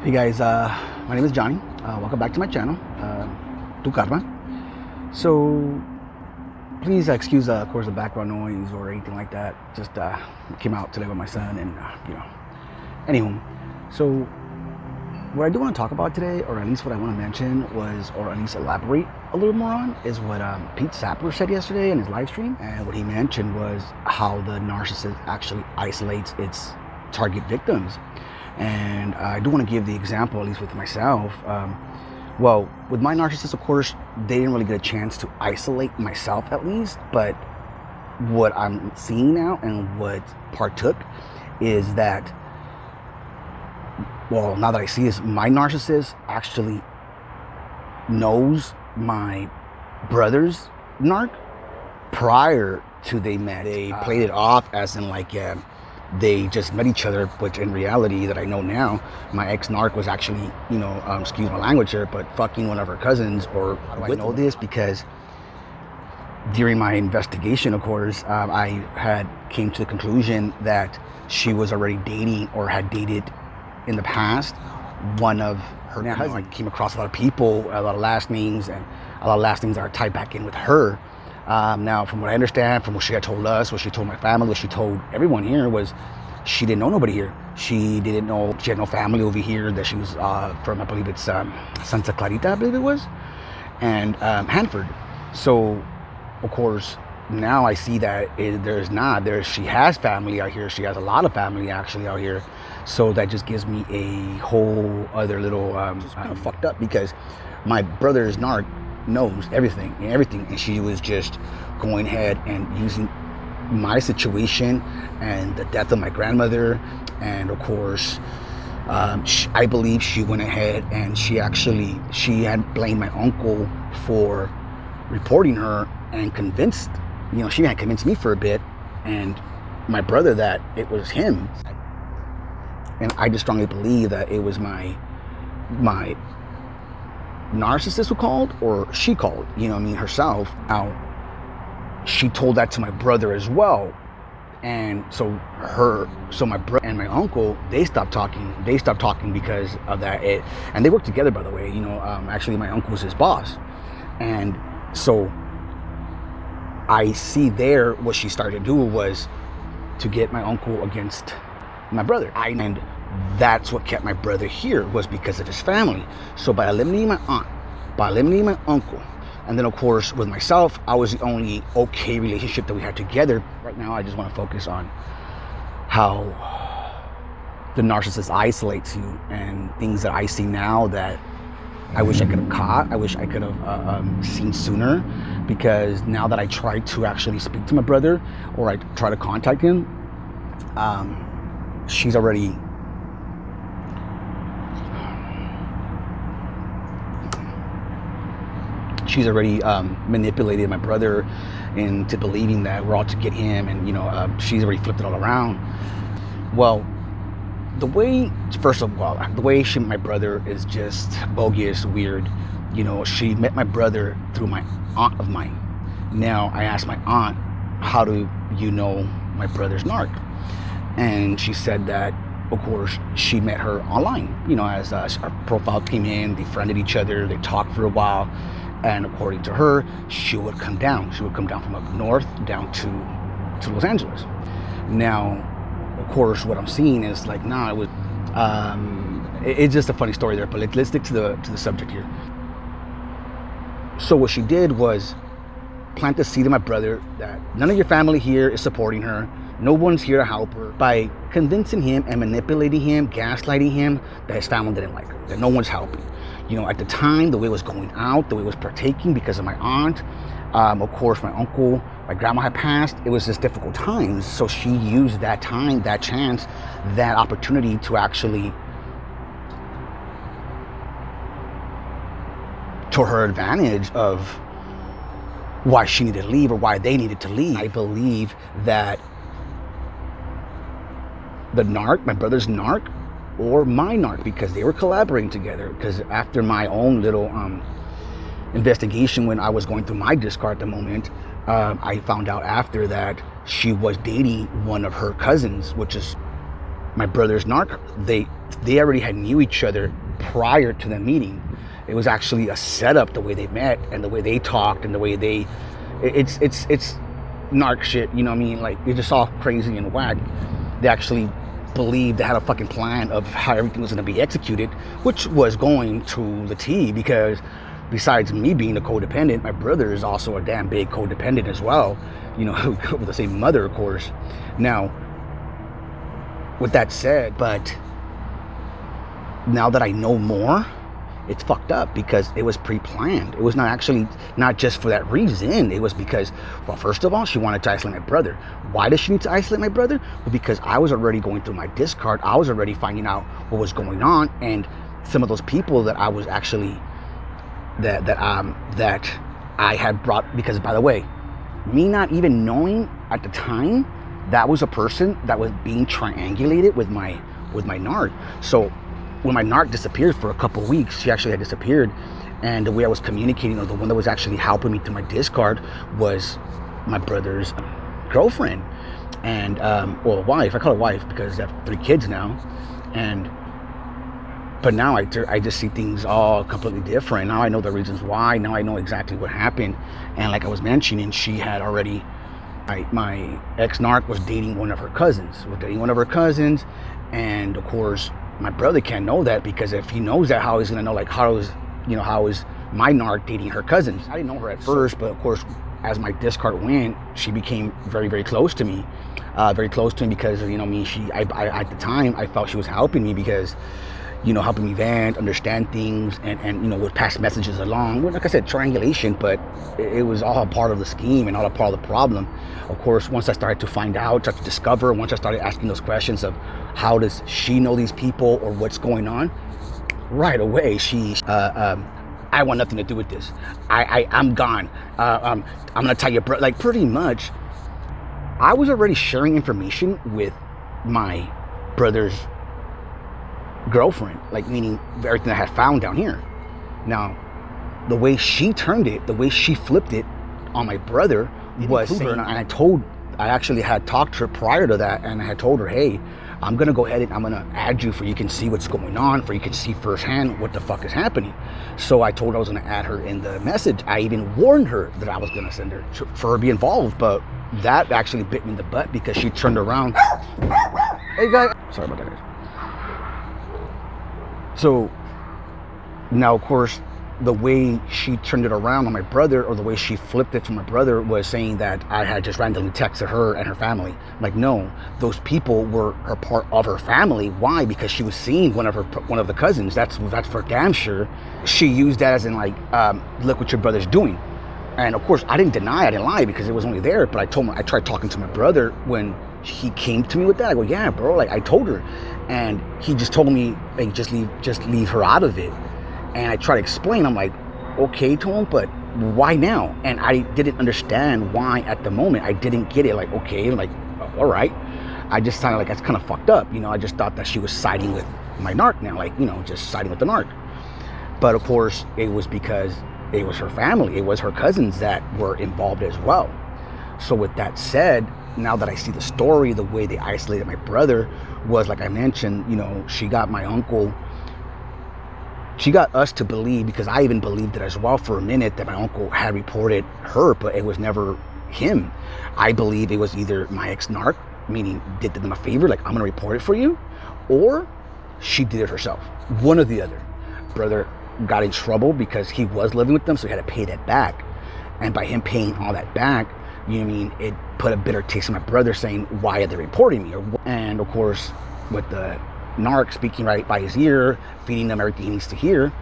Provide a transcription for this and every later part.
Hey guys, my name is Johnny. Welcome back to my channel, Tu Karma. So please excuse, of course, the background noise or anything like that. Just came out today with my son, and Anywho, so what I do want to talk about today, or at least what I want to mention was, or at least elaborate a little more on, is what Pete Sapper said yesterday in his live stream. And what he mentioned was how the narcissist actually isolates its target victims. And I do want to give the example, at least with myself. Well, with my narcissist, of course, they didn't really get a chance to isolate myself, at least. But what I'm seeing now and what partook is that, well, now that I see this, my narcissist actually knows my brother's narc prior to they met. They played it off as in like, they just met each other, which in reality that I know now, my ex-narc was actually, excuse my language here, but fucking one of her cousins. Or how do I know this? Because during my investigation, of course, I came to the conclusion that she was already dating or had dated in the past one of her cousins. I came across a lot of people, a lot of last names, and a lot of last names that are tied back in with her. Now, from what I understand, from what she had told us, what she told my family, what she told everyone here, was she didn't know nobody here. She didn't know, she had no family over here, that she was from, I believe it's Santa Clarita, I believe it was, and Hanford. So, of course, now I see that she has family out here. She has a lot of family actually out here. So that just gives me a whole other little, kind of fucked up, because my brother's narc knows everything, and she was just going ahead and using my situation and the death of my grandmother, and of course, I believe she went ahead and she had blamed my uncle for reporting her, and convinced, she had convinced me for a bit, and my brother, that it was him. And I just strongly believe that it was my narcissist who called, or she called, herself. Now, she told that to my brother as well. And so my brother and my uncle, they stopped talking. They stopped talking because of that. And they worked together, by the way. Actually, my uncle was his boss. And so I see there what she started to do was to get my uncle against my brother. And that's what kept my brother here, was because of his family. So by eliminating my aunt, by eliminating my uncle, and then of course with myself, I was the only okay relationship that we had together. Right now I just want to focus on how the narcissist isolates you, and things that I see now that I wish I could have caught. I wish I could have seen sooner, because now that I try to actually speak to my brother, or I try to contact him, she's already manipulated my brother into believing that we're out to get him, and she's already flipped it all around. Well, the way my brother is just bogus, weird. She met my brother through my aunt of mine. Now I asked my aunt, how do you know my brother's narc? And she said that, of course, she met her online. As our profile came in, they friended each other, they talked for a while, and according to her, she would come down. She would come down from up north down to Los Angeles. Now, of course, what I'm seeing is like, nah, it was. It's just a funny story there, but let's stick to the subject here. So what she did was plant the seed in my brother that none of your family here is supporting her. No one's here to help her, by convincing him and manipulating him, gaslighting him, that his family didn't like her, that no one's helping. At the time, the way it was going out, the way it was partaking because of my aunt, of course, my uncle, my grandma had passed. It was just difficult times. So she used that time, that chance, that opportunity to actually, to her advantage of why she needed to leave, or why they needed to leave. I believe that the narc, my brother's narc, or my narc, because they were collaborating together. Because after my own little investigation, when I was going through my discard at the moment, I found out after that she was dating one of her cousins, which is my brother's narc, they already had knew each other prior to the meeting. It was actually a setup, the way they met and the way they talked and the way it's narc shit, you know what I mean? Like, it's just all crazy and whack. They actually believed they had a fucking plan of how everything was going to be executed, which was going to the T, because besides me being a codependent, my brother is also a damn big codependent as well, you know, with the same mother, of course. Now, with that said, but now that I know more, it's fucked up, because it was pre-planned. It was not just for that reason. It was because, well, first of all, she wanted to isolate my brother. Why does she need to isolate my brother? Well, because I was already going through my discard. I was already finding out what was going on, and some of those people that I was actually that I had brought, because, by the way, me not even knowing at the time, that was a person that was being triangulated with my narc. So when my narc disappeared for a couple of weeks, she actually had disappeared, and the way I was communicating, or the one that was actually helping me through my discard, was my brother's girlfriend, and well, wife. I call her wife because I have 3 kids now, but now I just see things all completely different. Now I know the reasons why. Now I know exactly what happened, and like I was mentioning, she had already, my ex-narc was dating one of her cousins. And of course, my brother can't know that, because if he knows that, how he's gonna know, like, how is my narc dating her cousins? I didn't know her at first, but of course, as my discard went, she became very, very close to me. Because, you know, I at the time, I felt she was helping me, because, you know, helping me vent, understand things, and you know, would pass messages along. Well, like I said, triangulation, but it was all a part of the scheme and all a part of the problem. Of course, once I started to find out, started to discover, once I started asking those questions of how does she know these people or what's going on, right away I want nothing to do with this. I'm gone. I'm gonna tell you, like, pretty much, I was already sharing information with my brother's girlfriend, like, meaning everything I had found down here. Now, the way she turned it, the way she flipped it on my brother was saying, and I actually had talked to her prior to that, and I had told her, hey, I'm gonna go ahead and I'm gonna add you, for you can see what's going on, for you can see firsthand what the fuck is happening. So I told her I was gonna add her in the message. I even warned her that I was gonna send her for her to be involved, but that actually bit me in the butt, because she turned around. Hey guys, sorry about that, guys. So now, of course, the way she turned it around on my brother, or the way she flipped it to my brother, was saying that I had just randomly texted her and her family. Like, no, those people were a part of her family. Why? Because she was seeing one of the cousins. That's for damn sure. She used that as in, like, look what your brother's doing. And of course, I didn't deny, I didn't lie, because it was only there. But I tried talking to my brother when he came to me with that. I go, yeah, bro, like, I told her. And he just told me, like, just leave her out of it. And I tried to explain, I'm like, okay to him, but why now? And I didn't understand why at the moment. I didn't get it, like, okay, like, all right. I just sounded like that's kind of fucked up, you know. I just thought that she was siding with my narc now, like, you know, just siding with the narc. But of course, it was because it was her family, it was her cousins that were involved as well. So with that said, now that I see the story, the way they isolated my brother was, like I mentioned, you know, she got my uncle, she got us to believe, because I even believed it as well for a minute, that my uncle had reported her, but it was never him. I believe it was either my ex-narc, meaning did them a favor, like, I'm gonna report it for you, or she did it herself. One or the other. Brother got in trouble because he was living with them, so he had to pay that back. And by him paying all that back, you know what I mean, it put a bitter taste in my brother, saying, why are they reporting me? And of course, with the narc speaking right by his ear, feeding them everything he needs to hear,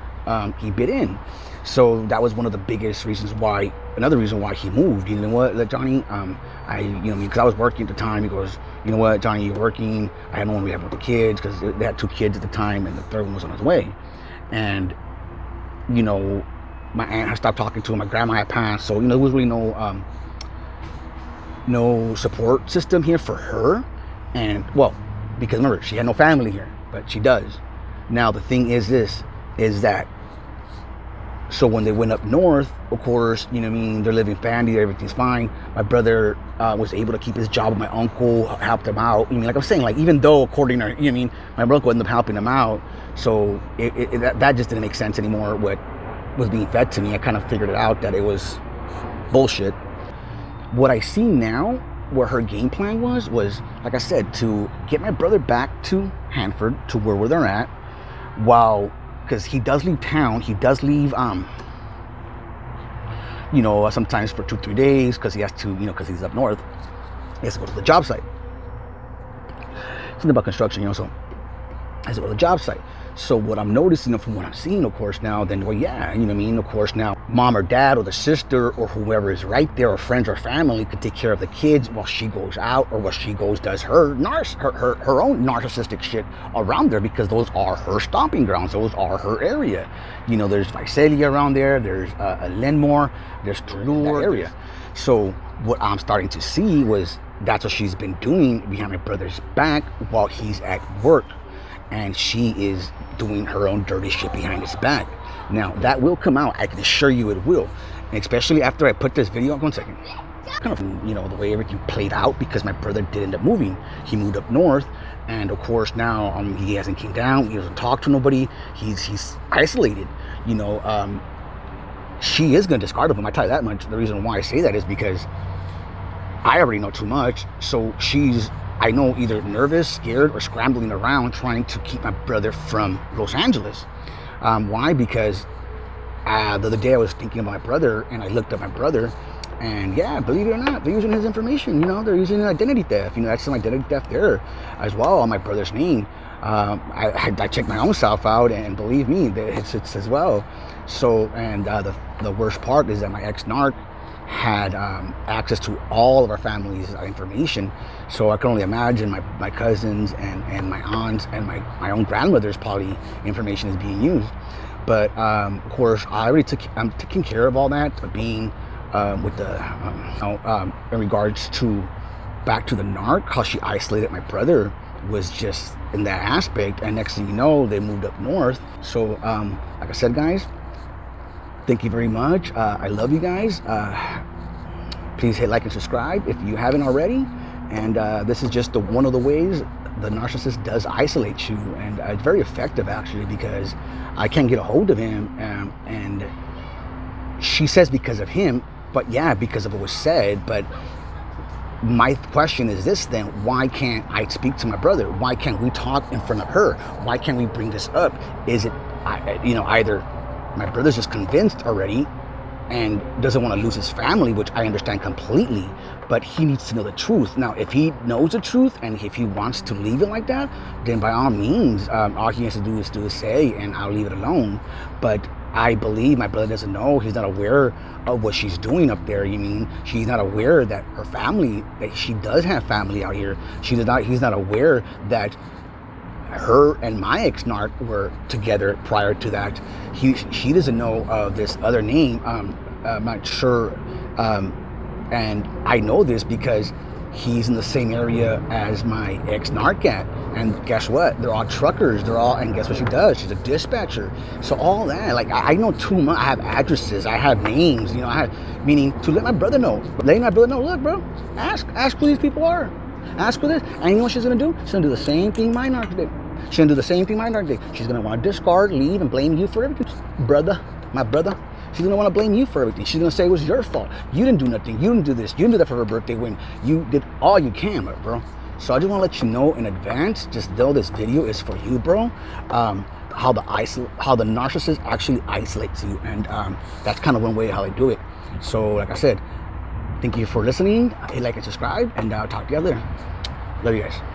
he bit in. So that was one of the biggest reasons why, another reason why he moved. You know what, Johnny, because I was working at the time. He goes, you know what, Johnny, you're working. I had no one we had with the kids, because they had 2 kids at the time, and the third one was on his way. And, you know, my aunt had stopped talking to him. My grandma had passed. So, you know, there was really no support system here for her. And, well, because remember, she had no family here, but she does. Now, the thing is this, is that So when they went up north, of course, you know what I mean, they're living family, everything's fine. My brother was able to keep his job with my uncle, helped him out. I mean, like I'm saying, like even though according to, you know what I mean, my uncle ended up helping him out. So that just didn't make sense anymore, what was being fed to me. I kind of figured it out that it was bullshit. What I see now, where her game plan was, like I said, to get my brother back to Hanford, to where they're at, while, because he does leave town, he does leave, you know, sometimes for 2-3 days, because he has to, you know, because he's up north, he has to go to the job site. Something about construction, you know, so he has to go to the job site. So what I'm noticing, you know, from what I'm seeing, of course, now, then, well, yeah, you know what I mean, of course, now, mom or dad or the sister or whoever is right there, or friends or family, could take care of the kids while she goes out, or while she goes, does her own narcissistic shit around there, because those are her stomping grounds, those are her area. You know, there's Visalia around there, there's Lenmore, there's Toulouse, that area. So what I'm starting to see was that's what she's been doing behind my brother's back while he's at work. And she is doing her own dirty shit behind his back. Now, that will come out. I can assure you it will. And especially after I put this video up, 1 second. Kind of, you know, the way everything played out, because my brother did end up moving. He moved up north. And of course, now he hasn't came down. He doesn't talk to nobody. He's isolated. You know, she is going to discard of him. I tell you that much. The reason why I say that is because I already know too much. So she's, I know, either nervous, scared, or scrambling around trying to keep my brother from Los Angeles. Why? Because the other day I was thinking about my brother, and I looked up my brother, and yeah, believe it or not, they're using his information. You know, they're using identity theft. You know, that's some identity theft there as well on my brother's name. I checked my own self out, and believe me, it's as well. So, and the worst part is that my ex-narc had access to all of our family's information. So I can only imagine my cousins and my aunts and my own grandmother's probably information is being used. But of course, I'm taking care of all that, being with the in regards to back to the narc, how she isolated my brother was just in that aspect. And next thing you know, they moved up north. So like I said, guys, thank you very much. I love you guys. Please hit like and subscribe if you haven't already. And this is just one of the ways the narcissist does isolate you. And it's very effective, actually, because I can't get a hold of him. And she says because of him, but yeah, because of what was said. But my question is this then: why can't I speak to my brother? Why can't we talk in front of her? Why can't we bring this up? Is it, you know, either my brother's just convinced already and doesn't want to lose his family, which I understand completely, but he needs to know the truth. Now, if he knows the truth and if he wants to leave it like that, then by all means, all he has to do is say, and I'll leave it alone. But I believe my brother doesn't know. He's not aware of what she's doing up there. You mean, she's not aware that her family, that she does have family out here. He's not aware that her and my ex-narc were together prior to that. She doesn't know of this other name. I'm not sure. And I know this because he's in the same area as my ex-narc at. And guess what? They're all truckers. And guess what she does? She's a dispatcher. So all that, like, I know too much. I have addresses. I have names. You know, meaning to let my brother know. Letting my brother know, look, bro, ask who these people are. Ask for this. And you know what she's going to do? She's going to do the same thing my narc did. She's going to do the same thing my narc did. She's going to want to discard, leave, and blame you for everything. My brother. She's going to want to blame you for everything. She's going to say it was your fault. You didn't do nothing. You didn't do this. You didn't do that for her birthday when you did all you can, bro. So I just want to let you know in advance, just know this video is for you, bro. How the narcissist actually isolates you. And that's kind of one way how they do it. So like I said, thank you for listening. Hit like and subscribe, and I'll talk to you guys later. Love you guys.